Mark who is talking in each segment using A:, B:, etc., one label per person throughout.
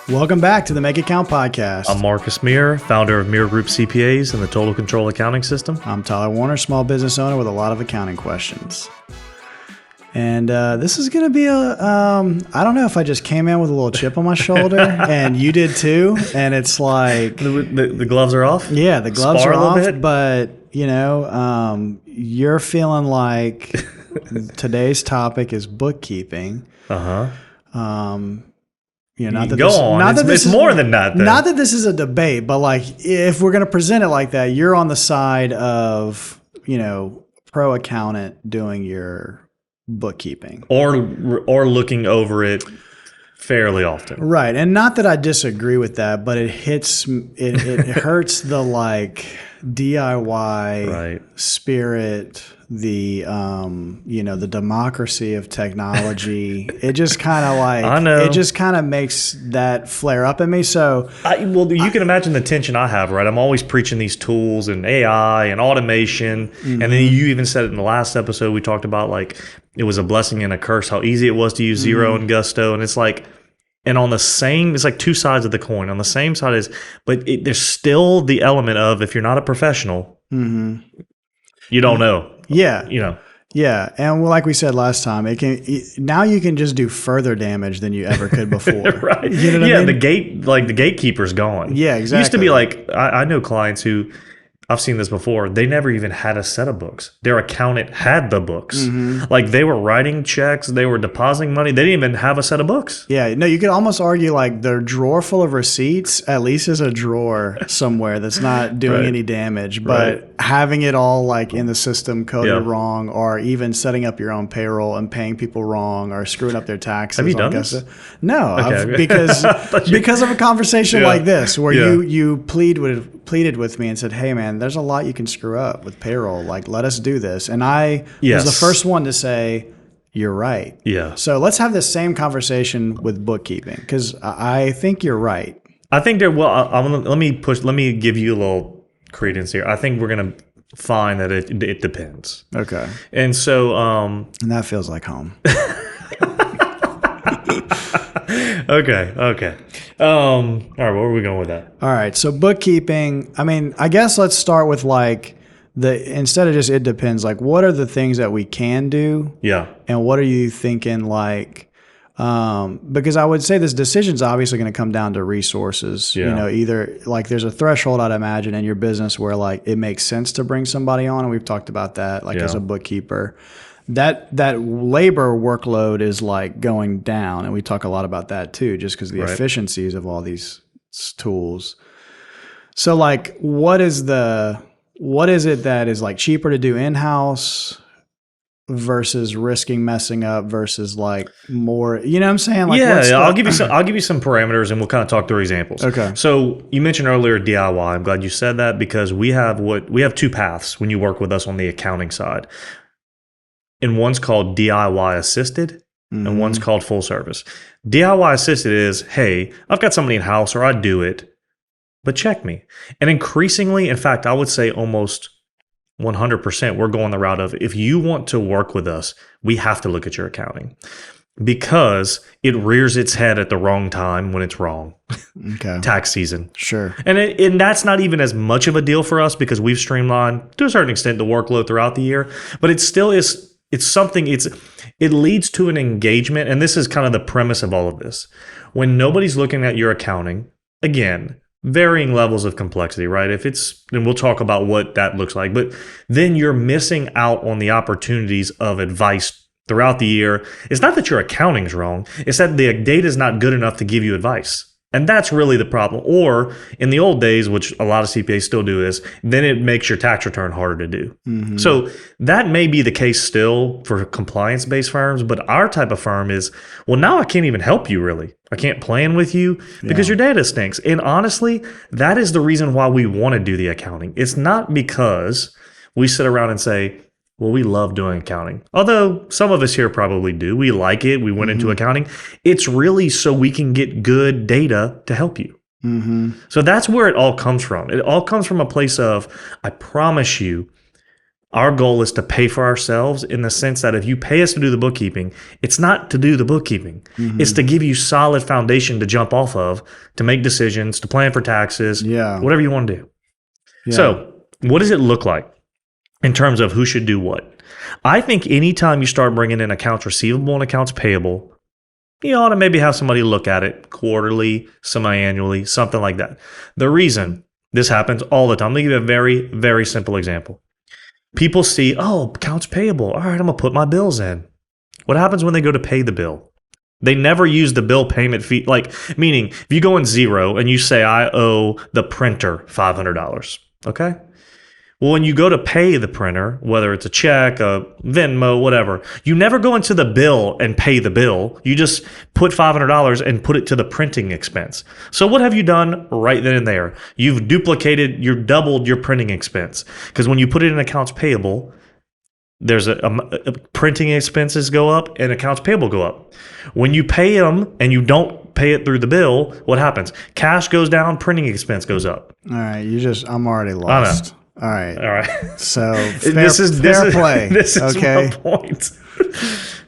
A: Welcome back to the Make It Count podcast.
B: I'm Marcus Mire, founder of Mire Group CPAs and the Total Control Accounting System.
A: I'm Tyler Warner, small business owner with a lot of accounting questions. And this is going to be I don't know if I just came in with a little chip on my shoulder and you did too. And it's like...
B: The gloves are off?
A: Yeah, the gloves
B: Spar
A: are off,
B: bit?
A: but you're feeling like today's topic is bookkeeping.
B: Uh-huh.
A: Not that
B: Go on.
A: Not that
B: it's more than that. Then.
A: Not that this is a debate, but like if we're going to present it like that, you're on the side of pro accountant doing your bookkeeping
B: or looking over it fairly often.
A: Right. And not that I disagree with that, but it hurts the like DIY spirit, the the democracy of technology. It just kind of like it just kind of makes that flare up in me. So
B: you can imagine the tension I have, right? I'm always preaching these tools and AI and automation. Mm-hmm. And then you even said it in the last episode, we talked about like it was a blessing and a curse, how easy it was to use Xero and Gusto. And it's like, and on the same, it's like two sides of the coin. On the same side is, but there's still the element of if you're not a professional, you don't know.
A: Yeah. Yeah. And like we said last time, now you can just do further damage than you ever could before.
B: Right.
A: You know what I mean?
B: The gatekeeper's gone.
A: Yeah, exactly.
B: It used to be like, I know clients who, I've seen this before, they never even had a set of books. Their accountant had the books. Mm-hmm. Like they were writing checks, they were depositing money. They didn't even have a set of books.
A: Yeah, no, you could almost argue like their drawer full of receipts at least is a drawer somewhere that's not doing any damage. But having it all like in the system coded wrong, or even setting up your own payroll and paying people wrong, or screwing up their taxes.
B: Have you done this?
A: No, okay. because of a conversation like this where you pleaded with me and said, hey man, there's a lot you can screw up with payroll. Like, let us do this. And I was the first one to say, you're right.
B: Yeah.
A: So let's have the same conversation with bookkeeping, because I think you're right.
B: I think let me give you a little credence here. I think we're going to find that it depends.
A: Okay.
B: And so,
A: and that feels like home.
B: Okay. All right, where are we going with that?
A: All right. So bookkeeping, I mean, I guess let's start with like instead of just it depends, like what are the things that we can do?
B: Yeah.
A: And what are you thinking like, because I would say this decision's obviously going to come down to resources.
B: Yeah.
A: Either like there's a threshold I'd imagine in your business where like it makes sense to bring somebody on. And we've talked about that like as a bookkeeper. That labor workload is like going down, and we talk a lot about that too, just because the efficiencies of all these tools. So, like, what is it that is like cheaper to do in-house versus risking messing up versus like more? You know what I'm saying? Like,
B: I'll give you some parameters, and we'll kind of talk through examples.
A: Okay.
B: So you mentioned earlier DIY. I'm glad you said that, because we have two paths when you work with us on the accounting side. And one's called DIY assisted and one's called full service. DIY assisted is, hey, I've got somebody in-house or I do it, but check me. And increasingly, in fact, I would say almost 100%, we're going the route of if you want to work with us, we have to look at your accounting, because it rears its head at the wrong time when it's wrong.
A: Okay.
B: Tax season.
A: Sure.
B: And that's not even as much of a deal for us because we've streamlined to a certain extent the workload throughout the year, but it still is. It's something, it leads to an engagement. And this is kind of the premise of all of this. When nobody's looking at your accounting, again, varying levels of complexity, right? And we'll talk about what that looks like, but then you're missing out on the opportunities of advice throughout the year. It's not that your accounting is wrong. It's that the data is not good enough to give you advice. And that's really the problem. Or in the old days, which a lot of CPAs still do, is then it makes your tax return harder to do. Mm-hmm. So that may be the case still for compliance-based firms, but our type of firm is, well, now I can't even help you really. I can't plan with you because your data stinks. And honestly, that is the reason why we want to do the accounting. It's not because we sit around and say, well, we love doing accounting. Although some of us here probably do. We like it. We went into accounting. It's really so we can get good data to help you. Mm-hmm. So that's where it all comes from. It all comes from a place of, I promise you, Our goal is to pay for ourselves in the sense that if you pay us to do the bookkeeping, it's not to do the bookkeeping. It's to give you solid foundation to jump off of, to make decisions, to plan for taxes, whatever you want to do. Yeah. So what does it look like in terms of who should do what? I think anytime you start bringing in accounts receivable and accounts payable, you ought to maybe have somebody look at it quarterly, semi-annually, something like that. The reason this happens all the time, let me give you a very, very simple example. People see, accounts payable. All right, I'm going to put my bills in. What happens when they go to pay the bill? They never use the bill payment fee. Meaning, if you go in zero and you say, I owe the printer $500, okay? Well, when you go to pay the printer, whether it's a check, a Venmo, whatever, you never go into the bill and pay the bill. You just put $500 and put it to the printing expense. So what have you done right then and there? You've doubled your printing expense. Because when you put it in accounts payable, there's a printing expenses go up and accounts payable go up. When you pay them and you don't pay it through the bill, what happens? Cash goes down, printing expense goes up.
A: All right, I'm already lost. All right. So
B: this is
A: play.
B: This is my point.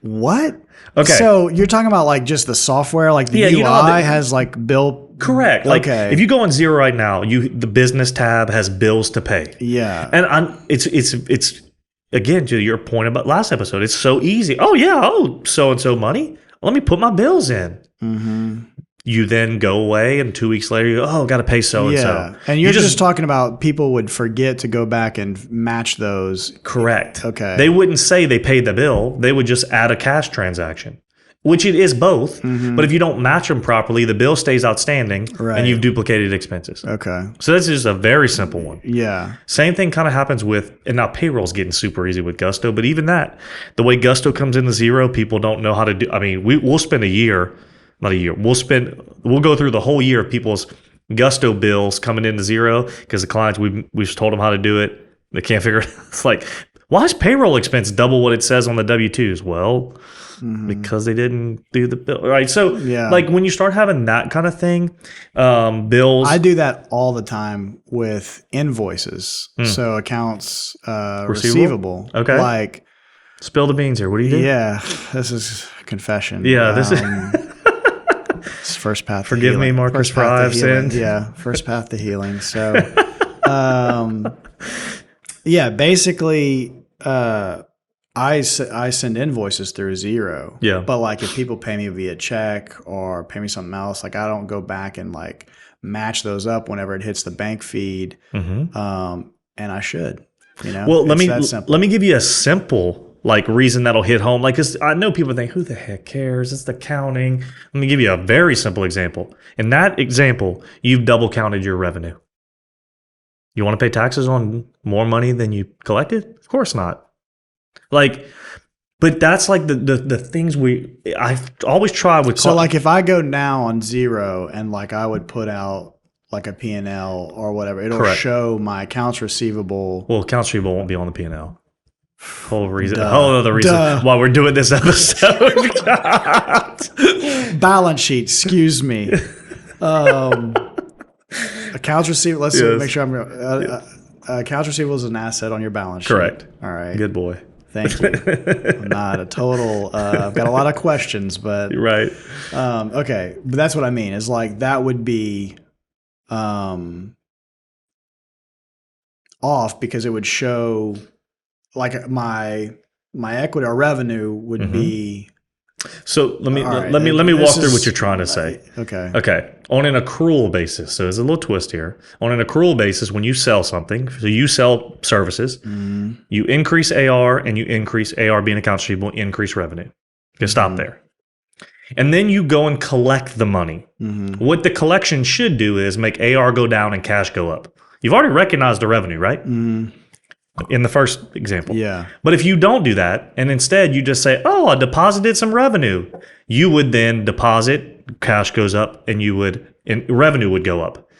A: What?
B: Okay.
A: So you're talking about like just the software, like the UI has like bill.
B: Correct. Like if you go on Xero right now, the business tab has bills to pay.
A: Yeah.
B: And it's again to your point about last episode. It's so easy. Oh yeah. So and so money. Let me put my bills in. Mm-hmm. You then go away, and 2 weeks later, you go, got to pay so and so.
A: Yeah, and you're just talking about people would forget to go back and match those.
B: Correct.
A: Okay.
B: They wouldn't say they paid the bill. They would just add a cash transaction, which it is both. Mm-hmm. But if you don't match them properly, the bill stays outstanding, and you've duplicated expenses.
A: Okay.
B: So that's just a very simple one.
A: Yeah.
B: Same thing kind of happens with, and now payroll's getting super easy with Gusto, but even that, the way Gusto comes into Xero, people don't know how to do. I mean, we'll spend a year. Not a year. We'll go through the whole year of people's Gusto bills coming into Xero because the clients we've told them how to do it. They can't figure it out. It's like, why is payroll expense double what it says on the W-2s? Well, because they didn't do the bill, right? So, like when you start having that kind of thing, bills.
A: I do that all the time with invoices. So accounts receivable.
B: Okay.
A: Like,
B: spill the beans here. What do you do?
A: Yeah, this is a confession.
B: Yeah, this is.
A: It's first path.
B: Forgive me, Marcus Mire, I've sinned.
A: Yeah, first path to healing. So, basically, I send invoices through Xero.
B: Yeah.
A: But like if people pay me via check or pay me something else, like I don't go back and like match those up whenever it hits the bank feed. Mm-hmm. And I should.
B: Well, let me give you a simple reason that'll hit home. Because I know people think, who the heck cares? It's the counting. Let me give you a very simple example. In that example, you've double counted your revenue. You want to pay taxes on more money than you collected? Of course not. But that's like the things I always try with.
A: So if I go now on Xero and I would put out like a P&L or whatever, it'll show my accounts receivable.
B: Well, accounts receivable won't be on the P&L. Whole other reason why we're doing this episode.
A: Balance sheet, excuse me. Accounts receivable. Let's make sure I'm. Accounts receivable is an asset on your balance sheet.
B: Correct.
A: All right.
B: Good boy.
A: Thank you. I'm not a total. I've got a lot of questions, but
B: you're right.
A: Okay, but that's what I mean. Is that would be off because it would show my equity or revenue would be.
B: So let me walk through what you're trying to say. Okay. On an accrual basis, so there's a little twist here. On an accrual basis, when you sell something, so you sell services, you increase AR and you increase AR being accounts receivable, increase revenue. You can stop there. And then you go and collect the money. What the collection should do is make AR go down and cash go up. You've already recognized the revenue, right? In the first example.
A: Yeah.
B: But if you don't do that, and instead you just say, I deposited some revenue, you would then deposit, cash goes up, and revenue would go up.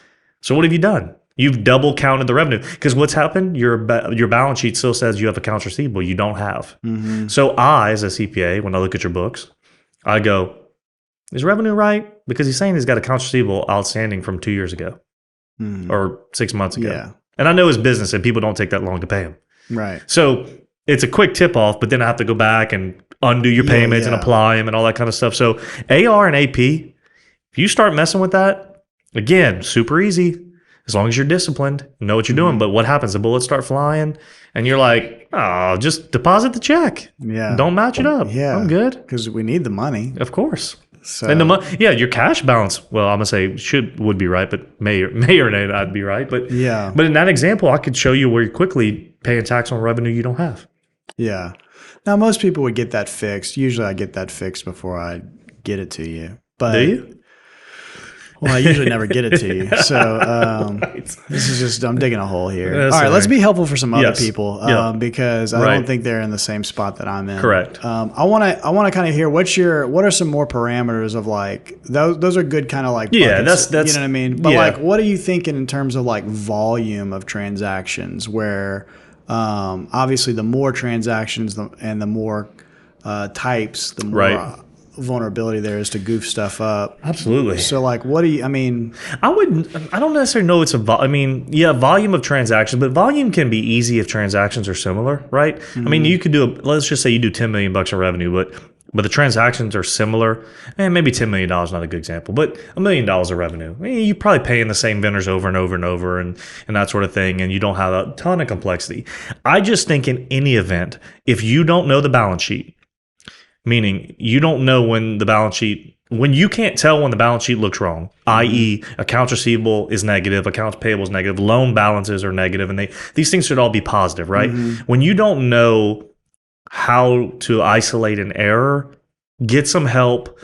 B: So what have you done? You've double counted the revenue. Because what's happened? Your balance sheet still says you have accounts receivable. You don't have. So I, as a CPA, when I look at your books, I go, is revenue right? Because he's saying he's got accounts receivable outstanding from 2 years ago or 6 months ago.
A: Yeah.
B: And I know his business and people don't take that long to pay him.
A: Right.
B: So it's a quick tip off, but then I have to go back and undo your payments and apply them and all that kind of stuff. So AR and AP, if you start messing with that, again, super easy. As long as you're disciplined, know what you're doing. But what happens? The bullets start flying, and you're like, oh, just deposit the check.
A: Yeah.
B: Don't match it up.
A: Yeah.
B: I'm good.
A: Because we need the money.
B: Of course.
A: So,
B: And your cash balance, well, I'm going to say would be right, but may or may not be right. But But in that example, I could show you where you're quickly paying tax on revenue you don't have.
A: Yeah. Now, most people would get that fixed. Usually I get that fixed before I get it to you. But
B: do you?
A: Well, I usually never get it to you. So this is just, I'm digging a hole here.
B: That's
A: all right, let's be helpful for some other people because I
B: Right.
A: don't think they're in the same spot that I'm in.
B: Correct.
A: I want to kind of hear what are some more parameters of like, those are good kind of like buckets,
B: that's
A: you know what I mean? But like, what are you thinking in terms of like volume of transactions where obviously the more transactions and the more types, the more vulnerability there is to goof stuff up.
B: Absolutely.
A: So like, what do you, I mean,
B: I don't necessarily know it's volume of transactions, but volume can be easy if transactions are similar, right? I mean, you could let's just say you do $10 million in revenue, but the transactions are similar. And maybe $10 million is not a good example, but $1 million of revenue. I mean, you're probably paying the same vendors over and over and over and that sort of thing, and you don't have a ton of complexity. I just think in any event, if you don't know the balance sheet, meaning you don't know when you can't tell when the balance sheet looks wrong, i.e. accounts receivable is negative, accounts payable is negative, loan balances are negative, and these things should all be positive, right? When you don't know how to isolate an error, get some help.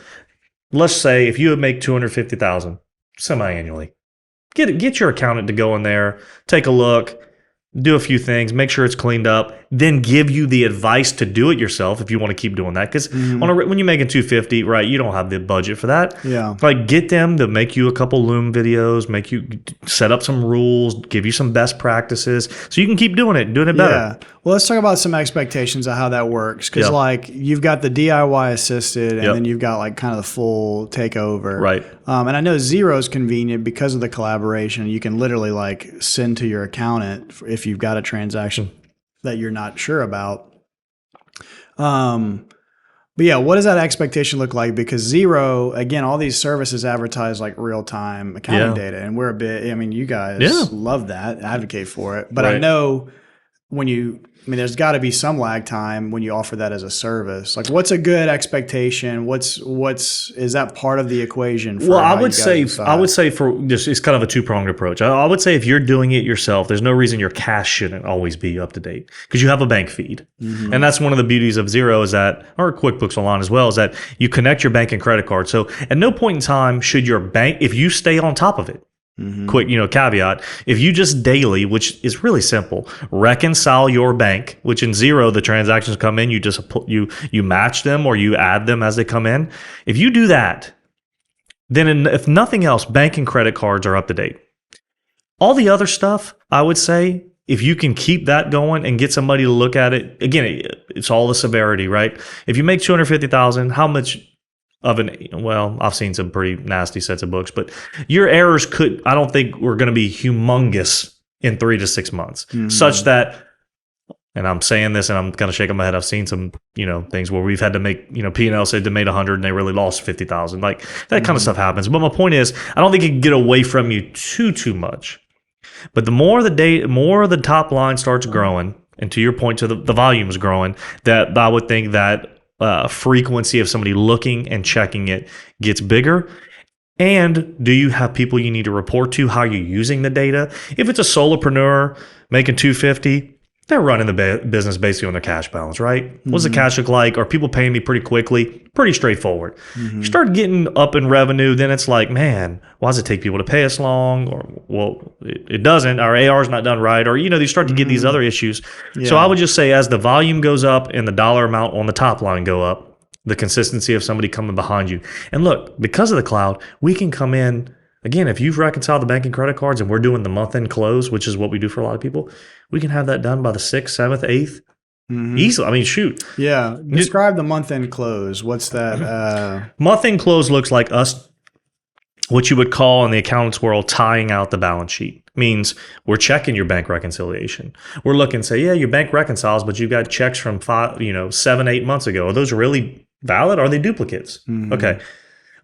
B: Let's say if you make $250,000 semi-annually, get your accountant to go in there, take a look, do a few things, make sure it's cleaned up, then give you the advice to do it yourself if you want to keep doing that. Because when you're making $250,000, right, you don't have the budget for that.
A: Yeah.
B: Like get them to make you a couple Loom videos, make you set up some rules, give you some best practices so you can keep doing it better.
A: Yeah. Well, let's talk about some expectations of how that works. Because like you've got the DIY assisted and then you've got like kind of the full takeover.
B: Right.
A: And I know Xero is convenient because of the collaboration. You can literally like send to your accountant if you've got a transaction that you're not sure about. But yeah, what does that expectation look like? Because Xero, again, all these services advertise like real-time accounting data. And we're you guys love that, advocate for it. But I know there's got to be some lag time when you offer that as a service. Like, what's a good expectation? Is that part of the equation? For
B: I would say for this, it's kind of a two-pronged approach. I would say if you're doing it yourself, there's no reason your cash shouldn't always be up to date because you have a bank feed. And that's one of the beauties of Xero or QuickBooks Online as well, is that you connect your bank and credit card. So at no point in time should your bank, if you stay on top of it, quick, caveat. If you just daily, which is really simple, reconcile your bank, which in Xero, the transactions come in, you just you match them or you add them as they come in. If you do that, then if nothing else, bank and credit cards are up to date. All the other stuff, I would say, if you can keep that going and get somebody to look at it, again, it's all the severity, right? If you make $250,000, how much of I've seen some pretty nasty sets of books, but your errors I don't think we're going to be humongous in 3 to 6 months, such that, and I'm saying this and I'm kind of shaking my head. I've seen some, things where we've had to make, P&L said they made 100 and they really lost 50,000. Like that kind of stuff happens. But my point is, I don't think it can get away from you too much. But the more the top line starts growing, and to your point, to the volume is growing, that I would think that frequency of somebody looking and checking it gets bigger. And do you have people you need to report to? How are you using the data? If it's a solopreneur making $250,000, they're running the business basically on their cash balance, right? What's the cash look like? Are people paying me pretty quickly? Pretty straightforward. You start getting up in revenue, then it's like, man, why does it take people to pay us long? Or, it doesn't. Our AR is not done right. Or, you start to get these other issues. Yeah. So I would just say as the volume goes up and the dollar amount on the top line go up, the consistency of somebody coming behind you. And look, because of the cloud, we can come in. Again, if you've reconciled the bank and credit cards and we're doing the month-end close, which is what we do for a lot of people, we can have that done by the 6th, 7th, 8th. Easily. Shoot.
A: Yeah. Describe the month-end close. What's that?
B: Month-end close looks like us what you would call in the accountants world tying out the balance sheet. Means we're checking your bank reconciliation. We're looking and say, yeah, your bank reconciles, but you got checks from 7, 8 months ago. Are those really valid? Are they duplicates? Okay.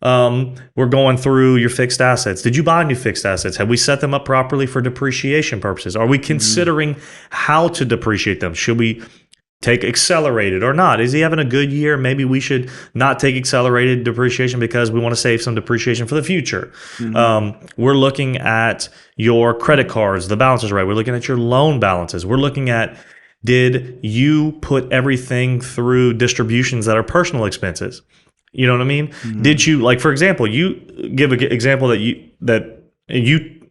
B: We're going through your fixed assets. Did you buy new fixed assets? Have we set them up properly for depreciation purposes? Are we considering how to depreciate them? Should we take accelerated or not? Is he having a good year? Maybe we should not take accelerated depreciation because we want to save some depreciation for the future. We're looking at your credit cards, the balances, right? We're looking at your loan balances. We're looking at, did you put everything through distributions that are personal expenses? You know what I mean? Did you, like, for example, you give an example that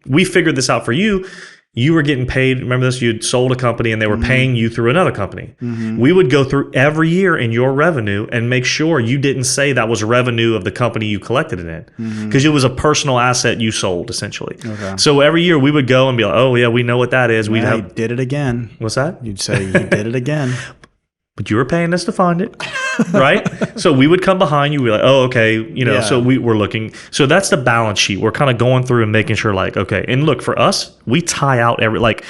B: we figured this out for you. You were getting paid. Remember this? You'd sold a company and they were paying you through another company. We would go through every year in your revenue and make sure you didn't say that was revenue of the company you collected it in, because it was a personal asset you sold, essentially. Okay. So every year we would go and be like, oh, yeah, we know what that is.
A: Yeah, you did it again.
B: What's that?
A: You'd say you did it again.
B: But you were paying us to fund it, right? So we would come behind you. We're like, oh, okay, So we're looking. So that's the balance sheet. We're kind of going through and making sure, like, okay. And look, for us, we tie out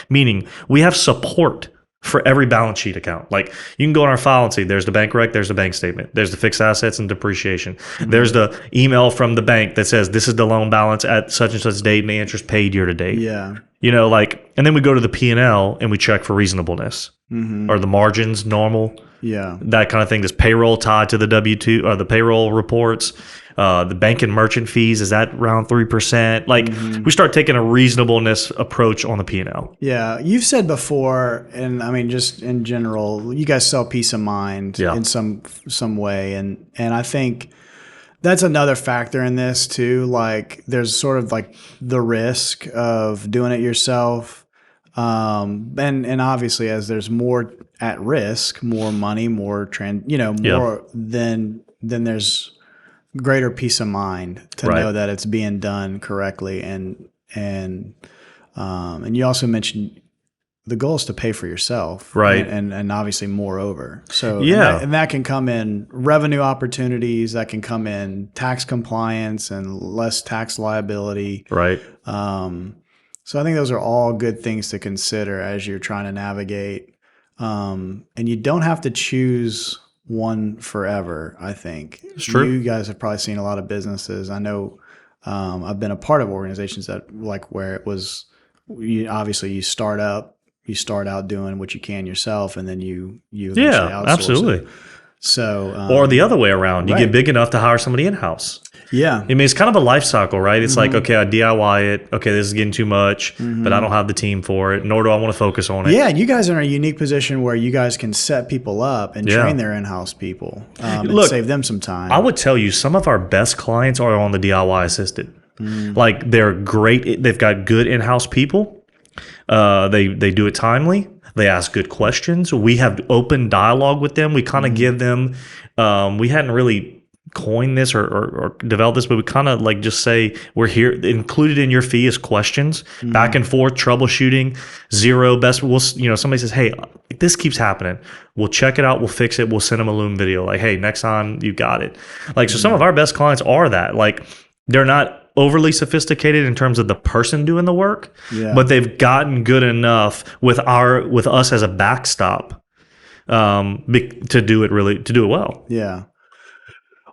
B: meaning we have support for every balance sheet account. Like, you can go in our file and see, there's the bank rec, there's the bank statement, there's the fixed assets and depreciation. There's the email from the bank that says this is the loan balance at such and such date and the interest paid year to date.
A: Yeah.
B: And then we go to the P&L and we check for reasonableness. Are the margins normal?
A: Yeah.
B: That kind of thing. Does payroll tied to the W-2 or the payroll reports? The bank and merchant fees, is that around 3%? We start taking a reasonableness approach on the P&L.
A: Yeah. You've said before, and I mean, just in general, you guys sell peace of mind in some way. And I think that's another factor in this too. Like, there's sort of like the risk of doing it yourself. And obviously, as there's more at risk, more money, more more, then there's greater peace of mind to know that it's being done correctly. And you also mentioned the goal is to pay for yourself,
B: right?
A: And obviously moreover. So and that can come in revenue opportunities, that can come in tax compliance and less tax liability,
B: right?
A: So I think those are all good things to consider as you're trying to navigate. And you don't have to choose one forever, I think.
B: It's true.
A: You guys have probably seen a lot of businesses. I know I've been a part of organizations that where it was, obviously you start out doing what you can yourself, and then you eventually outsource
B: absolutely.
A: it. So,
B: or the other way around, you get big enough to hire somebody in-house.
A: Yeah.
B: I mean, it's kind of a life cycle, right? It's like, okay, I DIY it. Okay, this is getting too much, but I don't have the team for it, nor do I want to focus on it.
A: Yeah, and you guys are in a unique position where you guys can set people up and train their in-house people and save them some time.
B: I would tell you, some of our best clients are on the DIY assisted. Like, they're great. They've got good in-house people. They do it timely. They ask good questions. We have open dialogue with them. We kind of give them, we hadn't really coined this or developed this, but we kind of like just say, we're here. Included in your fee is questions, back and forth, troubleshooting, zero best. Somebody says, hey, this keeps happening. We'll check it out. We'll fix it. We'll send them a Loom video. Like, hey, next time you got it. Like, so some of our best clients are that. Like, they're not overly sophisticated in terms of the person doing the work, but they've gotten good enough with us as a backstop to do it well.
A: Yeah.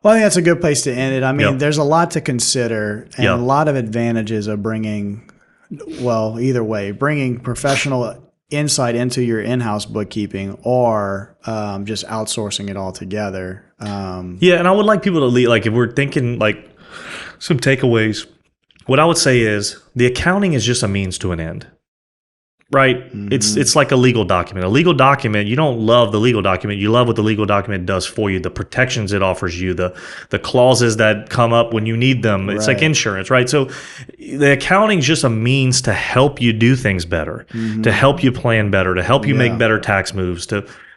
A: Well, I think that's a good place to end it. I mean, there's a lot to consider and a lot of advantages of bringing professional insight into your in-house bookkeeping or just outsourcing it all together.
B: And I would like people to leave, like, if we're thinking like some takeaways, what I would say is the accounting is just a means to an end. Right? It's like a legal document. A legal document, you don't love the legal document. You love what the legal document does for you, the protections it offers you, the clauses that come up when you need them. It's like insurance, right? So the accounting is just a means to help you do things better, to help you plan better, to help you make better tax moves.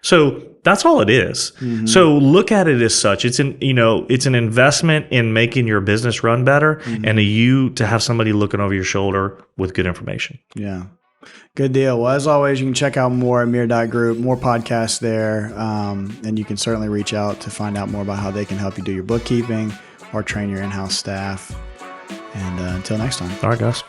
B: So that's all it is. So look at it as such. It's an investment in making your business run better, and you to have somebody looking over your shoulder with good information.
A: Yeah. Good deal. Well, as always, you can check out more at Mire.group, more podcasts there, and you can certainly reach out to find out more about how they can help you do your bookkeeping or train your in-house staff. And until next time.
B: All right, guys.